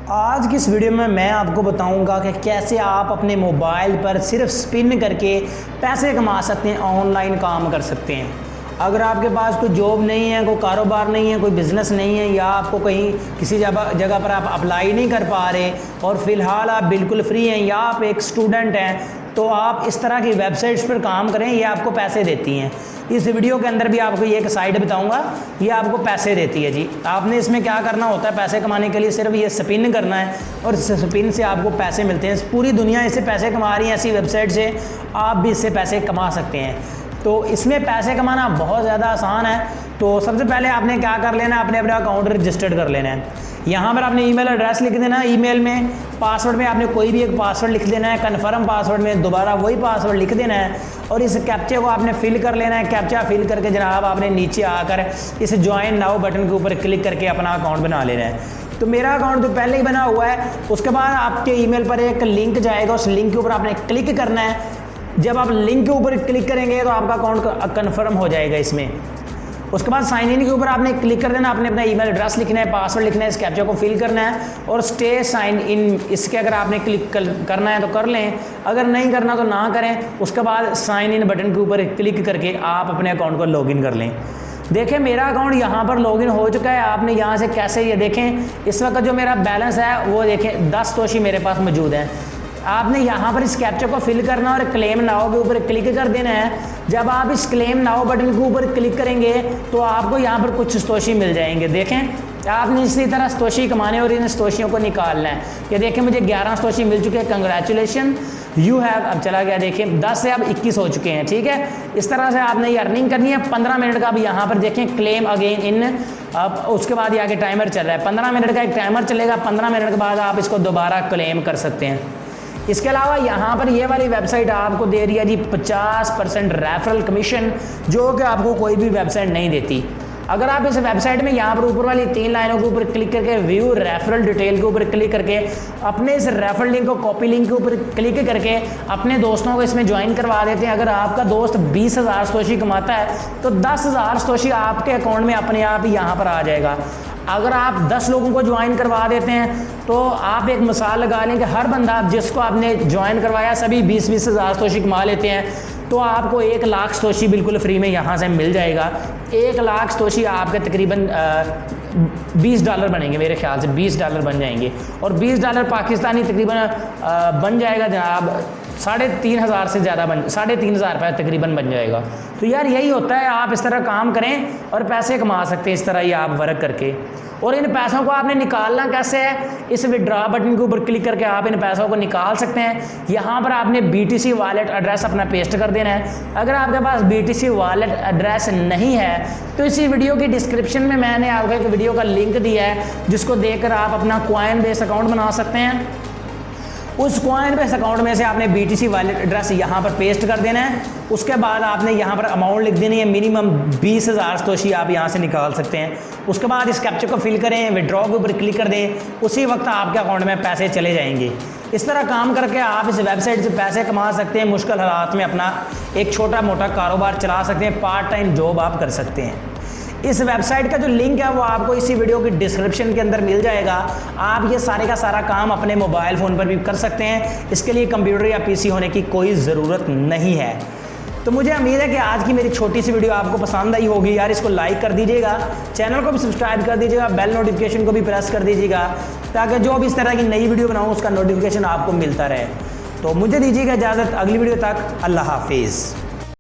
आज की इस वीडियो में मैं आपको बताऊंगा कि कैसे आप अपने मोबाइल पर सिर्फ स्पिन करके पैसे कमा सकते हैं, ऑनलाइन काम कर सकते हैं। अगर आपके पास कोई जॉब नहीं है, कोई कारोबार नहीं है, कोई बिज़नेस नहीं है, या आपको कहीं किसी जगह पर आप अप्लाई नहीं कर पा रहे और फ़िलहाल आप बिल्कुल फ्री हैं, या आप एक स्टूडेंट हैं, तो आप इस तरह की वेबसाइट्स पर काम करें, ये आपको पैसे देती हैं। इस वीडियो के अंदर भी आपको ये एक साइट बताऊंगा, ये आपको पैसे देती है जी। आपने इसमें क्या करना होता है, पैसे कमाने के लिए सिर्फ ये स्पिन करना है और इस स्पिन से आपको पैसे मिलते हैं। पूरी दुनिया इससे पैसे कमा रही है, ऐसी वेबसाइट से आप भी इससे पैसे कमा सकते हैं। तो इसमें पैसे कमाना बहुत ज़्यादा आसान है। तो सबसे पहले आपने क्या कर लेना है, आपने अपना अकाउंट रजिस्टर्ड कर लेना है। यहाँ पर आपने ईमेल एड्रेस लिख देना है, ईमेल में पासवर्ड में आपने कोई भी एक पासवर्ड लिख देना है, कन्फर्म पासवर्ड में दोबारा वही पासवर्ड लिख देना है और इस कैप्चा को आपने फिल कर लेना है। कैप्चा फिल करके जनाब आपने नीचे आकर इस ज्वाइन नाउ बटन के ऊपर क्लिक करके अपना अकाउंट बना लेना है। तो मेरा अकाउंट तो पहले ही बना हुआ है। उसके बाद आपके ईमेल पर एक लिंक जाएगा, उस लिंक के ऊपर आपने क्लिक करना है। जब आप लिंक के ऊपर क्लिक करेंगे तो आपका अकाउंट कन्फर्म हो जाएगा इसमें। उसके बाद साइन इन के ऊपर आपने क्लिक कर देना, आपने अपना ईमेल एड्रेस लिखना है, पासवर्ड लिखना है, इस कैप्चा को फिल करना है और स्टे साइन इन, इसके अगर आपने क्लिक करना है तो कर लें, अगर नहीं करना तो ना करें। उसके बाद साइन इन बटन के ऊपर क्लिक करके आप अपने अकाउंट को लॉगिन कर लें। देखें मेरा अकाउंट यहाँ पर लॉगिन हो चुका है। आपने यहाँ से कैसे, ये देखें इस वक्त जो मेरा बैलेंस है वो देखें 10 तोशी मेरे पास मौजूद है। आपने यहाँ पर इस कैप्चा को फिल करना और क्लेम नाउ के ऊपर क्लिक कर देना है। जब आप इस क्लेम नाउ बटन के ऊपर क्लिक करेंगे तो आपको यहाँ पर कुछ सतोशी मिल जाएंगे। देखें आपने इसी तरह सतोशी कमाने और इन सतोशियों को निकालना है। ये देखें मुझे 11 सतोशी मिल चुके हैं, कंग्रेचुलेशन यू हैव, अब चला गया देखें 10 से अब 21 हो चुके हैं। ठीक है, इस तरह से आपने ये अर्निंग करनी है। 15 मिनट का अब यहाँ पर देखें क्लेम अगेन इन, अब उसके बाद ये आगे टाइमर चल रहा है। 15 मिनट का एक टाइमर चलेगा, 15 मिनट के बाद आप इसको दोबारा क्लेम कर सकते हैं। इसके अलावा यहाँ पर ये वाली वेबसाइट आपको दे रही है जी 50% रेफरल कमीशन, जो कि आपको कोई भी वेबसाइट नहीं देती। अगर आप इस वेबसाइट में यहाँ पर ऊपर वाली 3 लाइनों के ऊपर क्लिक करके व्यू रेफरल डिटेल के ऊपर क्लिक करके अपने इस रेफरल लिंक को कॉपी लिंक के ऊपर क्लिक करके अपने दोस्तों को इसमें ज्वाइन करवा देते हैं। अगर आपका दोस्त 20,000 सतोशी कमाता है तो 10,000 सतोशी आपके अकाउंट में अपने आप ही यहाँ पर आ जाएगा। अगर आप 10 लोगों को ज्वाइन करवा देते हैं तो आप एक मिसाल लगा लें कि हर बंदा जिसको आपने ज्वाइन करवाया सभी 20-20 हज़ार सतोशी कमा लेते हैं, तो आपको 1 लाख सतोशी बिल्कुल फ्री में यहाँ से मिल जाएगा। 1 लाख सतोशी आपके तकरीबन $20 बनेंगे, मेरे ख्याल से $20 बन जाएंगे और $20 पाकिस्तानी तकरीबन बन जाएगा जनाब 3,500 से ज़्यादा 3,500 रुपये तकरीबन बन जाएगा। तो यार यही होता है, आप इस तरह काम करें और पैसे कमा सकते हैं इस तरह ही आप वर्क करके। और इन पैसों को आपने निकालना कैसे है, इस विड्रॉ बटन के ऊपर क्लिक करके आप इन पैसों को निकाल सकते हैं। यहाँ पर आपने BTC वॉलेट एड्रेस अपना पेस्ट कर देना है। अगर आपके पास BTC वॉलेट एड्रेस नहीं है तो इसी वीडियो की डिस्क्रिप्शन में मैंने आपको एक वीडियो का लिंक दिया है, जिसको देखकर आप अपना कॉइन बेस अकाउंट बना सकते हैं। उस कॉइन बेस अकाउंट में से आपने BTC वॉलेट एड्रेस यहाँ पर पेस्ट कर देना है। उसके बाद आपने यहाँ पर अमाउंट लिख देनी है, मिनिमम 20,000 सतोशी आप यहाँ से निकाल सकते हैं। उसके बाद इस कैप्चा को फिल करें, विड्रॉ के ऊपर क्लिक कर दें, उसी वक्त आपके अकाउंट में पैसे चले जाएंगे। इस तरह काम करके आप इस वेबसाइट से पैसे कमा सकते हैं, मुश्किल हालात में अपना एक छोटा मोटा कारोबार चला सकते हैं, पार्ट टाइम जॉब आप कर सकते हैं। इस वेबसाइट का जो लिंक है वो आपको इसी वीडियो की डिस्क्रिप्शन के अंदर मिल जाएगा। आप ये सारे का सारा काम अपने मोबाइल फ़ोन पर भी कर सकते हैं, इसके लिए कंप्यूटर या PC होने की कोई ज़रूरत नहीं है। तो मुझे उम्मीद है कि आज की मेरी छोटी सी वीडियो आपको पसंद आई होगी। यार इसको लाइक कर दीजिएगा, चैनल को भी सब्सक्राइब कर दीजिएगा, बेल नोटिफिकेशन को भी प्रेस कर दीजिएगा, ताकि जो भी इस तरह की नई वीडियो बनाऊँ उसका नोटिफिकेशन आपको मिलता रहे। तो मुझे दीजिएगा इजाज़त, अगली वीडियो तक अल्लाह हाफिज़।